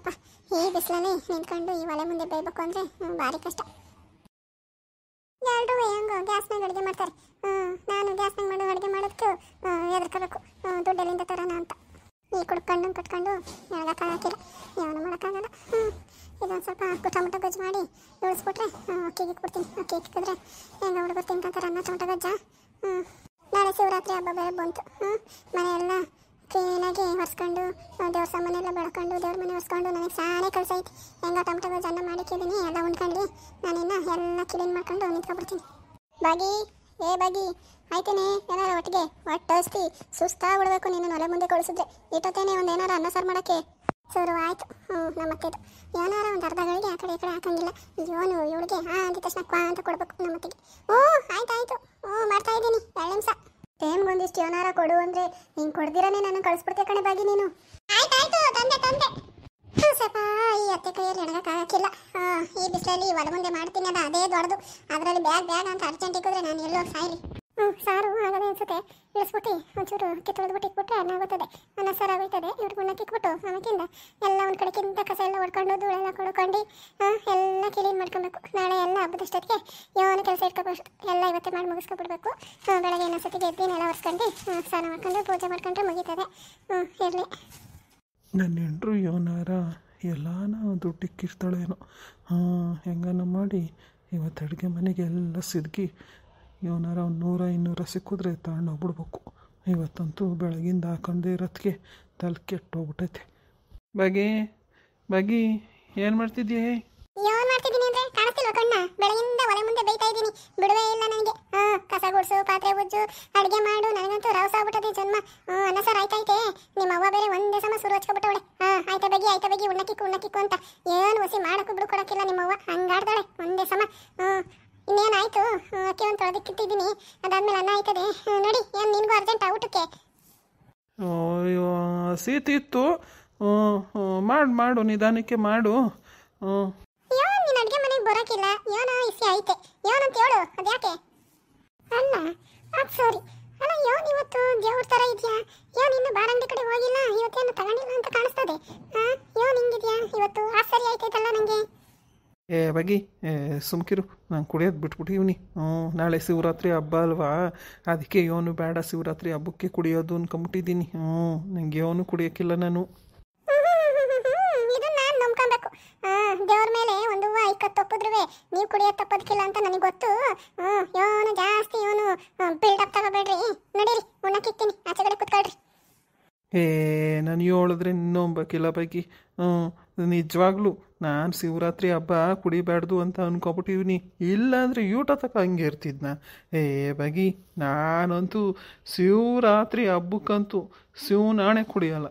ಅಪ್ಪ ಈ ಬಿಸಿಲಲ್ಲಿ ನಿಂತ್ಕೊಂಡು ಈ ಒಲೆ ಮುಂದೆ ಬೇಯಬೇಕು ಅಂದರೆ ಭಾರಿ ಕಷ್ಟ. ಎಲ್ಲರೂ ಹೆಂಗೋ ಗ್ಯಾಸ್ನಾಗ ಅಡುಗೆ ಮಾಡ್ತಾರೆ. ನಾನು ಗ್ಯಾಸ್ನಾಗ ಮಾಡೋ ಅಡುಗೆ ಮಾಡೋದಕ್ಕೆ ಎದುರ್ಕೋಬೇಕು, ದುಡ್ಡೆಲ್ಲಿಂದ ತರೋಣ ಅಂತ. ಈ ಕುಡ್ಕೊಂಡು ಕಟ್ಕೊಂಡು ಎಳ್ಗೋಕ್ಕಾಗಿಲ್ಲ, ಏನು ಮಾಡೋಕ್ಕಾಗಲ್ಲ. ಇದೊಂದು ಸ್ವಲ್ಪ ಟೊಮಟೊ ಗೊಜ್ಜು ಮಾಡಿ ಇಳಿಸ್ಬಿಟ್ರೆ ಅಕ್ಕಿಗೆ ಕೊಡ್ತೀನಿ. ಅಕ್ಕಿ ಇಕ್ಕಿದ್ರೆ ಹೆಂಗೆ ಹುಡುಗರು ತಿನ್ಕೊಂತಾರೆ ಅನ್ನ ಟೊಮಟೊ ಗೊಜ್ಜ. ನಾಳೆ ಶಿವರಾತ್ರಿ ಹಬ್ಬ ಬೇರೆ ಬಂತು. ಮನೆಯೆಲ್ಲ ಕ್ಲೀನಾಗಿ ಒರೆಸ್ಕೊಂಡು ದೇವ್ರ ಸಾಮಾನೆಲ್ಲ ಬೆಳ್ಕೊಂಡು ದೇವ್ರ ಮನೆ ಒರೆಸ್ಕೊಂಡು ನನಗೆ ಸಾನೇ ಕೆಲಸ ಐತಿ. ಹೆಂಗೆ ಟೊಮಟೊ ಗೊಜ್ಜು ಅನ್ನ ಮಾಡಿಕ್ಕಿದ್ದೀನಿ, ಎಲ್ಲ ಉಣ್ಕೊಂಡು ನಾನಿನ್ನು ಎಲ್ಲ ಕ್ಲೀನ್ ಮಾಡ್ಕೊಂಡು ನಿಂತ್ಕೊಬಿಡ್ತೀನಿ. ಬಾಗಿ ಬಾಗಿ ಆಯ್ತೇನೆ, ಏನಾರ ಒಟ್ಟಿಗೆ ಹೊಟ್ಟಸ್ತಿ ಸುಸ್ತಾಗ್ಬಿಡ್ಬೇಕು. ನೀನು ಒಲೆ ಮುಂದೆ ಕಳಿಸಿದ್ರೆ ಇಟ್ಟೋತೇನೆ ಒಂದು ಏನಾರ ಅನ್ನ ಸಾರು ಮಾಡೋಕ್ಕೆ ಶುರು ಆಯಿತು. ನಮ್ಮತ್ತೆದು ಏನಾರ ಒಂದು ಅರ್ಧ ಗಳಿಗೆ ಆ ಕಡೆ ಈ ಕಡೆ ಹಾಕಂಗಿಲ್ಲ. ಇವನು ಇವಳಿಗೆ ಅಂದ ತಕ್ಷಣ ಕ್ವಾ ಅಂತ ಕೊಡ್ಬೇಕು ನಮ್ಮತ್ತೆಗೆ. ಆಯ್ತು ಮಾಡ್ತಾ ಇದ್ದೀನಿ 2 ನಿಮಿಷ. ಟೈಮ್ಗೊಂದಿಷ್ಟು ಏನಾರ ಕೊಡು ಅಂದರೆ ಹಿಂಗೆ ಕೊಡ್ದಿರನೇ ನಾನು ಕಳಿಸ್ಬಿಡ್ತೆ ಕಣೆ ಬಾಗಿ ನೀನು. ಆಯ್ತಾಯ್ತು ತಂದೆ. ಸ್ವಲ್ಪ ಈ ಅತ್ತೆ ಕೈಯಲ್ಲಿ ಎಣಗಕ್ಕಾಗಕ್ಕಿಲ್ಲ. ಈ ಬಿಸಿಲಲ್ಲಿ ಒಲೆ ಮುಂದೆ ಮಾಡ್ತೀನಿ, ಅದೇ ದೊಡ್ಡದು. ಅದರಲ್ಲಿ ಬ್ಯಾಗ್ ಅಂತ ಅರ್ಜೆಂಟ್ ಇಕ್ಕಿದ್ರೆ ನಾನು ಎಲ್ಲೋ ಸಾಯ್ಲಿ. ಸಾರು ಆಗದೆ ಅನ್ಸುತ್ತೆ. ಇಳಿಸ್ಬಿಟ್ಟು ಒಂಚೂರು ಅಕ್ಕಿ ತೊಳೆದ್ಬಿಟ್ಟು ಇಕ್ಬಿಟ್ರೆ ಅನ್ನ ಆಗುತ್ತದೆ, ಅನ್ನ ಸಾರು ಆಗೋಯ್ತದೆ. ಇವ್ರು ಗುಣ್ಣಕ್ಕೆ ಇಕ್ಬಿಟ್ಟು ಆಮೇಕಿಂದ ಎಲ್ಲ ಒಂದು ಕಡೆಗಿಂತ ಕಸ ಎಲ್ಲ ಹೊಡ್ಕೊಂಡು ಧೂಳೆಲ್ಲ ಕೊಡ್ಕೊಂಡು ಎಲ್ಲ ಕ್ಲೀನ್ ಮಾಡ್ಕೊಬೇಕು. ನಾಳೆ ಎಲ್ಲ ಹಬ್ಬದಷ್ಟೊತ್ತಿಗೆ ಏನು ಕೆಲಸ ಇಟ್ಕೊಬೇಕು, ಎಲ್ಲ ಇವತ್ತೇ ಮಾಡಿ ಮುಗಿಸ್ಕೊಬಿಡ್ಬೇಕು. ಬೆಳಗ್ಗೆ ಇನ್ನೊಂದ್ಸತಿಗೆ ಎದ್ದಿನ ಎಲ್ಲ ಒರೆಸ್ಕೊಂಡು ಸ್ನಾನ ಮಾಡ್ಕೊಂಡು ಪೂಜೆ ಮಾಡ್ಕೊಂಡ್ರೆ ಮುಗೀತದೆ. ಇರಲಿ. ನನ್ನ ಹೆಂಡ್ರು ಇವನಾರ ಎಲ್ಲಾನ ದುಡ್ಡು ಇಕ್ಕಿರ್ತಾಳೇನೋ. ಹೆಂಗನ ಮಾಡಿ ಇವತ್ತು ಅಡುಗೆ ಮನೆಗೆ ಎಲ್ಲ ಸಿದ್ಗಿ ಇವನಾರ ಒಂದು 100-200 ಸಿಕ್ಕಿದ್ರೆ ತಗೊಂಡೋಗ್ಬಿಡ್ಬೇಕು. ಇವತ್ತಂತೂ ಬೆಳಗಿಂದ ಹಾಕೊಂಡೇ ಇರೋದಕ್ಕೆ ತಲೆ ಕೆಟ್ಟೋಗ್ಬಿಟ್ಟೈತೆ. ಬಾಗಿ ಏನು ಮಾಡ್ತಿದ್ದೀಯ? ಏನು ಮಾಡ್ತಿದ್ದೀನಿ ಅಂದರೆ ಕಾಣಿಸ್ತಿಲ್ವ ಕಣ್ಣ? ಬೆಳಗಿಂದ ಒಲೆ ಮುಂದೆ ಬೇಯ್ತಾ ಇದ್ದೀನಿ, ಬಿಡುವೇ ಇಲ್ಲ ನನಗೆ. ಕಸ ಗುಡಿಸು, ಪಾತ್ರೆ ಉಜ್ಜು, ಅಡುಗೆ ಮಾಡು. ನನಗಂತೂ ರವಸ ಆಗ್ಬಿಟ್ಟದೆ ಜನ್ಮ. ಅನ್ನ ಸಾರು ಆಯ್ತೈತೆ. ನಿಮ್ಮ ಅವ್ವ ಬೇರೆ ಒಂದೇ ಸಮ ಸುರು ಹಚ್ಕೊಬಿಟ್ಟವಳೆ. ಆಯ್ತ ಬಗಿ ಉಣ್ಣಕ್ಕಿಕ್ಕು ಅಂತ ಏನು ಹೊಸಿ ಮಾಡೋಕ್ಕೂ ಬಿಡ್ಕೊಡಕ್ಕಿಲ್ಲ ನಿಮ್ಮವ್ವ. ಹಂಗಾಡ್ತಾಳೆ ಒಂದೇ ಸಮ. ಇನ್ನೇನಾಯ್ತು? ಅಕ್ಕಿ ಒಂದು ತೊಳೆದಿಕ್ಕಿಟ್ಟಿದ್ದೀನಿ, ಅದಾದ್ಮೇಲೆ ಅನ್ನ ಆಯ್ತದೆ ನೋಡಿ. ಏನು ನಿನಗೂ ಅರ್ಜೆಂಟ್ ಊಟಕ್ಕೆ? ಸೀತಿತ್ತು, ಮಾಡು ನಿಧಾನಕ್ಕೆ ಮಾಡು. ನೀನು ಅಡುಗೆ ಮನೆಗೆ ಬರೋಕ್ಕಿಲ್ಲ, ಏನೋ ಇಸಿ ಐತೆ, ಏನಂತ ಹೇಳು. ಅದ್ಯಾಕೆ? ಅಲ್ಲ ಸಾರಿ ಅಲ್ಲ, ಇವತ್ತು ದೇವ್ರ ಥರ ಇದೆಯಾ? ಇನ್ನು ಬಾರಂಗಡಿ ಕಡೆ ಹೋಗಿಲ್ಲ, ಇವತ್ತೇನು ತಗೊಂಡಿಲ್ಲ ಅಂತ ಕಾಣಿಸ್ತದೆ. ಹಿಂಗಿದ್ಯಾ ಇವತ್ತು? ಸರಿ ಆಯ್ತೈತಲ್ಲ ನನಗೆ. ಬಾಗಿ ಸುಮ್ಕಿರು, ನಾನು ಕುಡಿಯೋದು ಬಿಟ್ಬಿಟ್ಟಿವ್ನಿ. ನಾಳೆ ಶಿವರಾತ್ರಿ ಹಬ್ಬ ಅಲ್ವಾ, ಅದಕ್ಕೆ ಇವನು ಬೇಡ ಶಿವರಾತ್ರಿ ಹಬ್ಬಕ್ಕೆ ಕುಡಿಯೋದು ಅನ್ಕೊಂಬಿಟ್ಟಿದ್ದೀನಿ. ನನಗೆ ಇವನು ಕುಡಿಯೋಕ್ಕಿಲ್ಲ ನಾನು. ಇದನ್ನ ನಾನು ನಂಬ್ಕೊಬೇಕು. ದೇವ್ರ ಮೇಲೆ ಒಂದು ಹೂವು ಇಕ್ಕತ್ತು ತಪ್ಪಿದ್ರೂ ನೀವು ಕುಡಿಯೋದು ತಪ್ಪೋದಕ್ಕಿಲ್ಲ ಅಂತ ನನಗೆ ಗೊತ್ತು. ಇವನು ಜಾಸ್ತಿ ಬಿಲ್ಡಪ್ ತಗೋಬೇಡ್ರಿ. ನಡೀರಿ, ಉಣ್ಣಕ್ಕಿಕ್ತೀನಿ, ಆಚೆ ಕಡೆ ಕುತ್ಕೊಳ್ರಿ. ನಾನು ಹೇಳಿದ್ರೆ ಇನ್ನೊಂಬಕ್ಕಿಲ್ಲ ಬಾಗಿ. ನಿಜವಾಗ್ಲೂ ನಾನು ಶಿವರಾತ್ರಿ ಹಬ್ಬ ಕುಡಿಬಾರ್ದು ಅಂತ ಅನ್ಕೊಬಿಟ್ಟಿವ್ನಿ. ಇಲ್ಲಾಂದರೆ ಊಟ ತಕ ಹಂಗೆ ಇರ್ತಿದ್ನ. ಬಾಗಿ ನಾನಂತೂ ಶಿವರಾತ್ರಿ ಹಬ್ಬಕ್ಕಂತೂ ಶಿವನಾಣೆ ಕುಡಿಯಲ್ಲ.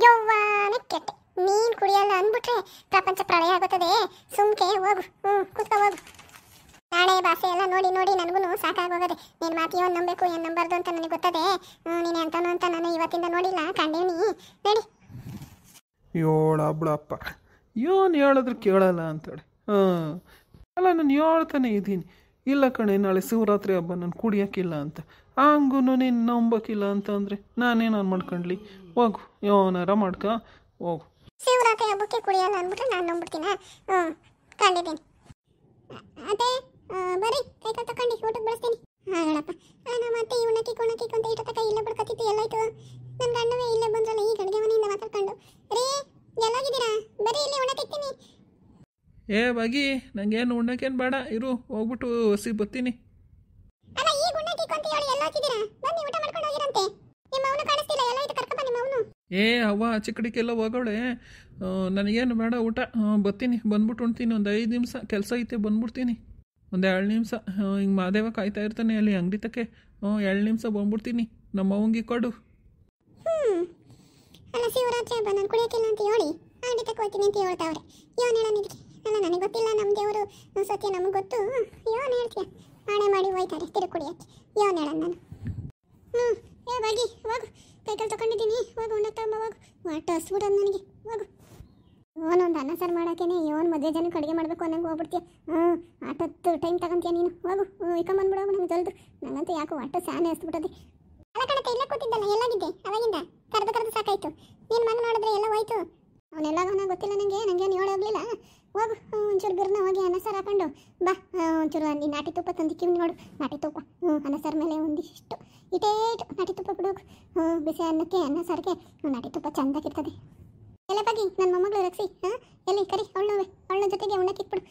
ಯವ್ವಾನೆ ಕೆಟ್ಟೆ, ನೀನು ಕುಡಿಯಲ್ಲ ಅಂದ್ಬಿಟ್ರೆ ಪ್ರಪಂಚ ಪ್ರಳಯ ಆಗುತ್ತದೆ. ಸುಮ್ಕೆ ಹೋಗು, ಕುತ್ಕೊ ಹೋಗು. ನಾಳೆ ಭಾಷೆ ಎಲ್ಲ ನೋಡಿ ನನಗೂ ಸಾಕಾಗೋಗದೆ. ನಿನ್ನ ಮಾತು ಏನು ನಂಬಬೇಕು ಏನು ನಂಬಾರ್ದು ಅಂತ ನನಗೆ ಗೊತ್ತದೆ. ನೀನು ಎಂತನೋ ಅಂತ ನಾನು ಇವತ್ತಿಂದ ನೋಡಿಲ್ಲ, ಕಂಡೀನಿ. ನಡಿ. ಬಿಡಪ್ಪ, ಏನು ಹೇಳಿದ್ರು ಕೇಳಲ್ಲ ಅಂತಾಳೆ. ಅಲ್ಲ, ನಾನು ಹೇಳ್ತಾನೆ ಇದ್ದೀನಿ, ಇಲ್ಲ ಕಣೆ ನಾಳೆ ಶಿವರಾತ್ರಿ ಹಬ್ಬ ನಾನು ಕುಡಿಯೋಕ್ಕಿಲ್ಲ ಅಂತ. ಹಂಗೂ ನೀನು ನಂಬಕ್ಕಿಲ್ಲ ಅಂತ ಅಂದರೆ ನಾನೇನು ಮಾಡ್ಕೊಂಡ್ಲಿ? ಹೋಗು, ಏನಾರ ಮಾಡ್ಕ ಹೋಗು. ಶಿವರಾತ್ರಿ ಹಬ್ಬಕ್ಕೆ ಕುಡಿಯಲ್ಲ ಅಂದ್ಬಿಟ್ರೆ ನಾನು ನಂಬಿಡ್ತೀನ? ಕಂಡಿದ್ದೀನಿ. ಅದೇ ಬರೀ ಕೈಕಾಲು ತಗೊಂಡು ಊಟಕ್ಕೆ ಬಳಸ್ತೀನಿ. ಹೇಳಪ್ಪ, ನಮ್ಮ ಅತ್ತೆ ಉಣ್ಣಕ್ಕಿ ಅಂತ ಇಟ್ಟ ತಕ ಇಲ್ಲೇ ಬಿಡ್ಕೊತಿತ್ತು. ಎಲ್ಲಾಯ್ತು? ನನ್ನ ಗಂಡವೇ ಇಲ್ಲೇ ಬಂದ್ರಲ್ಲ ಈ ಅಡುಗೆ ಮನೆಯಿಂದ ಮಾತಾಡ್ಕೊಂಡು. ರೀ, ಎಲ್ಲೋಗಿದ್ದೀರಾ? ಬರೀ ಇಲ್ಲಿ ಉಣ್ಣಕ್ಕಿಕ್ತೀನಿ. ಬಾಗಿ, ನಂಗೇನು ಉಣ್ಣಕ್ಕೇನು ಬೇಡ, ಇರು, ಹೋಗ್ಬಿಟ್ಟು ಹಸಿ ಬತ್ತೀನಿ. ಅಲ್ಲ, ಈ ಉಣ್ಣಕ್ಕಿಕ್ಕು ಅಂತ ಹೇಳಿ ಎಲ್ಲೋಗಿದ್ದೀರಾ? ಬನ್ನಿ ಊಟ ಮಾಡ್ಕೊಂಡು ಹೋಗಿರಂತೆ. ನಿಮ್ಮ ಅವನು ಕಾಣಿಸ್ತಿಲ್ಲ, ಎಲ್ಲಾಯ್ತು? ಕರ್ಕಪ್ಪ ನಿಮ್ಮ ಅವನು. ಅವ್ವ ಚಿಕ್ಕಡಿಗೆಲ್ಲ ಹೋಗೋಳೆ. ನನಗೇನು ಬೇಡ ಊಟ, ಬತ್ತೀನಿ, ಬಂದ್ಬಿಟ್ಟು ಉಣ್ತೀನಿ. ಒಂದು 5 ನಿಮಿಷ ಕೆಲಸ ಐತೆ, ಬಂದ್ಬಿಡ್ತೀನಿ. ಒಂದು 2 ನಿಮಿಷ. ಹಿಂಗೆ ಮಾದೇವ ಕಾಯ್ತಾ ಇರ್ತಾನೆ ಅಲ್ಲಿ ಅಂಗಡಿ ತಕ್ಕೆ. 2 ನಿಮಿಷ ಬಂದ್ಬಿಡ್ತೀನಿ. ನಮ್ಮ ಅವಂಗೆ ಕೊಡು. ಅಲ್ಲ, ಶಿವರಾತ್ರಿ ಹಬ್ಬ ನಾನು ಕುಡಿಯೋಕ್ಕಿಲ್ಲ ಅಂತ ಹೇಳಿ ಅಂಗಡಿ ತಕ್ಕೆ ಹೋಗ್ತೀನಿ ಅಂತ ಹೇಳ್ತಾವ್ರೆ. ಏನು ಹೇಳೋನಿದ್ರಿ? ಅಲ್ಲ, ನನಗೆ ಗೊತ್ತಿಲ್ಲ, ನಮ್ಮ ದೇವರು ಸತ್ಯ ನಮಗೆ ಗೊತ್ತು. ಏನು ಹೇಳ್ತೀಯ? ನಾಳೆ ಮಾಡಿ ಹೋಯ್ತಾರೆ ತಿರುಗಿ ಕುಡಿಯೋಕ್ಕೆ. ಏನು ಹೇಳೋಣ ನಾನು? ಬಾಗಿ ಹೋಗು, ಕೈಕಾಲು ತಗೊಂಡಿದ್ದೀನಿ, ಹೋಗು ಉಣ್ಣಕ್ಕೆ ತಗೊಂಬ, ಹೋಗು. ಹೊಟ್ಟೆ ಹಸ್ಬಿಡೋದು ನನಗೆ, ಹೋಗು. ಒಂದು ಅನ್ನ ಸಾರು ಮಾಡೋಕ್ಕೇನೆ ಇವನು ಮದುವೆ ಜನಕ್ಕೆ ಅಡುಗೆ ಮಾಡಬೇಕು ಅನ್ನಂಗೆ ಹೋಗ್ಬಿಡ್ತೀಯ. ಆಟತ್ತು ಟೈಮ್ ತಗೊಂತೀಯ ನೀನು. ಹೋಗು, ಇಕ್ಕೊಂಬಂದ್ಬಿಡೋಗು ನಂಗೆ ಜಲ್ದು. ನನಗಂತೂ ಯಾಕೋ ಹೊಟ್ಟೆ ಸಾನೆ ಹಸ್ಬಿಟ್ಟದೆ. ಅಲ್ಲ ಕಣತೆ, ಇಲ್ಲೇ ಕೂತಿದ್ದಲ್ಲ, ಎಲ್ಲಾಗಿದ್ದೆ ಅವಾಗಿಂದ? ಕರೆದು ಸಾಕಾಯ್ತು. ನೀನು ಮಗ ನೋಡಿದ್ರೆ ಎಲ್ಲ ಹೋಯ್ತು. ಅವನೆಲ್ಲ ಗೊತ್ತಿಲ್ಲ ನನಗೇನು ಹೇಳೋಗ್ಲಿಲ್ಲ. ಹೋಗು ಒಂಚೂರು ಬಿರ್ನ ಹೋಗಿ ಅನ್ನ ಸಾರು ಹಾಕೊಂಡು ಬಾ. ಒಂಚೂರು ಅಲ್ಲಿ ನಾಟಿ ತುಪ್ಪ ತಂದಿಕ್ಕಿವಿ ನೋಡು, ನಾಟಿ ತುಪ್ಪ. ಅನ್ನ ಸಾರು ಮೇಲೆ ಒಂದಿಷ್ಟು ಇಟೇಟು ನಾಟಿ ತುಪ್ಪ ಬಿಡೋಕು. ಬಿಸಿ ಅನ್ನಕ್ಕೆ ಅನ್ನ ಸಾರಿಗೆ ನಾಟಿ ತುಪ್ಪ ಚೆಂದಾಗಿರ್ತದೆ. ಎಲ್ಲ ಬಗ್ಗೆ ನನ್ನ ಮೊಮ್ಮಗಳು ರಕ್ಷಿ, ಎಲ್ಲಿ ಕರಿ ಅವಳ ಜೊತೆಗೆ ಉಣ್ಣಕ್ಕೆ ಇಟ್ಬಿಡು.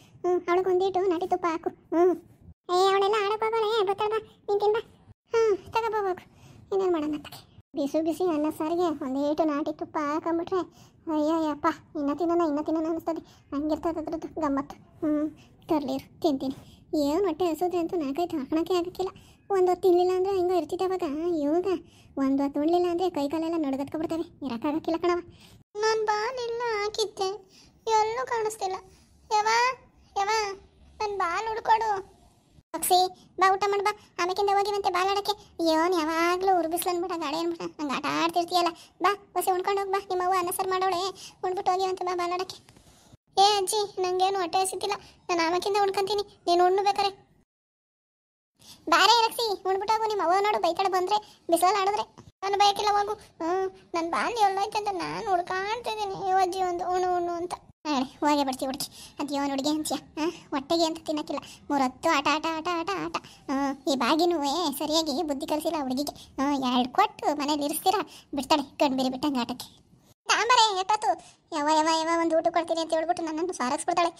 ಅವಳಿಗೆ ಒಂದಿಟ್ಟು ನಾಟಿ ತುಪ್ಪ ಹಾಕು. ಅವಳೆಲ್ಲ ಆಡಕ್ಕೆ ಹೋಗೋಳೆ, ಗೊತ್ತಾಗ ನೀನು ತಿಂದ. ತಗೋಬೋಗು, ಇನ್ನೇನು ಮಾಡೋಣ ತಗೆ. ಬಿಸಿ ಅನ್ನ ಸಾರಿಗೆ ಒಂದೇಟು ನಾಟಿ ತುಪ್ಪ ಹಾಕೊಂಬಿಟ್ರೆ ಅಯ್ಯಯ್ಯಪ್ಪ, ಇನ್ನ ತಿನ್ನೋಣ ಅನಿಸ್ತದೆ. ಹಂಗಿರ್ತದೆ ಅದ್ರದ್ದು ಗಮ್ಮತ್ತು. ತರ್ಲಿರು ತಿಂತೀನಿ. ಏನು ಹೊಟ್ಟೆ ಹಸುದ್ರೆ ಅಂತೂ ನಾಲ್ಕೈದು ಹಾಕೋಣಕ್ಕೆ ಆಗಕ್ಕಿಲ್ಲ. ಒಂದು ಹೊತ್ತು ತಿನ್ನಲಿಲ್ಲ ಅಂದರೆ ಹಿಂಗೆ ಇರ್ತಿದ್ದೆ ಅವಾಗ. ಇವಾಗ ಒಂದು ಹೊತ್ತು ಉಣ್ಲಿಲ್ಲ ಅಂದರೆ ಕೈ ಕಾಲೆಲ್ಲ ನಡ್ಗತ್ಕೊಬಿಡ್ತವೆ, ಇರೋಕ್ಕಾಗಕ್ಕಿಲ್ಲ ಕಣವ. ನಾನು ಬಾಲೆಲ್ಲ ಹಾಕಿದ್ದೆ, ಎಲ್ಲೂ ಕಾಣಿಸ್ತಿಲ್ಲ. ಯಾವ ನನ್ನ ಬಾಲ್ ಹುಡ್ಕೊಡು. ಪಕ್ಷಿ ಬಾ, ಊಟ ಮಾಡಿ ಬಾ, ಆಮೇಕಿಂದ ಹೋಗಿವಂತೆ ಬಾಲ್ ಆಡೋಕ್ಕೆ. ಏನು ಯಾವಾಗಲೂ ಉರ್ಬಿಸ್ಲು ಅಂದ್ಬಿಟ್ಟು ಗಾಡಿ ಅಂದ್ಬಿಟ್ಟು ನಂಗೆ ಆಟ ಆಡ್ತಿರ್ತೀಯಲ್ಲ. ಬಾ ಹೊಸಿ ಉಣ್ಕೊಂಡು ಹೋಗಿ ಬಾ, ನಿಮ್ಮ ಅವ್ವ ಅನ್ನ ಸಾರು ಮಾಡೋಳೆ, ಉಣ್ಬಿಟ್ಟು ಹೋಗಿವಂತೆ ಬಾ ಬಾಲ್ ಆಡೋಕ್ಕೆ. ಏ ಅಜ್ಜಿ, ನನಗೇನು ಹೊಟ್ಟೆ ಹಸಿತಿಲ್ಲ, ನಾನು ಆಮೇಕಿಂದ ಉಣ್ಕೊಂತೀನಿ, ನೀನು ಉಣ್ಣು ಬೇಕಾರೆ. ಬಾರೇ ರಕ್ಷಿ, ಉಣ್ಬಿಟ್ಟು ಹೋಗು. ನಿಮ್ಮ ಅವ್ವ ನೋಡು ಬೈತಾಳೆ ಬಂದರೆ, ಬಿಸಿಲಲ್ಲಿ ಆಡಿದ್ರೆ. ನಾನು ಬಯಕಿಲ್ಲ, ಹೋಗು. ನನ್ನ ಬಾಲ್ ಎಲ್ಲೋಯ್ತು ಅಂತ ನಾನು ಹುಡ್ಕಾಡ್ತಿದ್ದೀನಿ. ಅಜ್ಜಿ ಒಂದು ಉಣ್ಣು ಅಂತ ಹೇಳಿ ಹೋಗೇ ಬಿಡ್ತೀವಿ ಹುಡುಗಿ. ಅದು ಏನು ಹುಡುಗಿ ಅಂತೀಯ? ಹೊಟ್ಟೆಗೆ ಅಂತ ತಿನ್ನಕ್ಕಿಲ್ಲ, 3 ಹೊತ್ತು ಆಟ ಆಟ ಆಟ ಆಟ ಆಟ. ಈ ಬಾಗಿನೂ ಸರಿಯಾಗಿ ಬುದ್ಧಿ ಕಲಿಸಿಲ್ಲ ಹುಡುಗಿಗೆ. 2 ಕೊಟ್ಟು ಮನೇಲಿ ಇರಿಸ್ತೀರಾ, ಬಿಡ್ತಾಳೆ ಗಂಡ್ಬೇರಿ ಬಿಟ್ಟಂಗೆ ಆಟಕ್ಕೆ. ತಾಂಬಾರೆ ಎಟ್ಟತ್ತು ಯಾವ ಒಂದು ಊಟ ಕೊಡ್ತೀನಿ ಅಂತ ಹೇಳ್ಬಿಟ್ಟು ನನ್ನನ್ನು ಸಾರಿಸ್ಬಿಡ್ತಾಳೆ.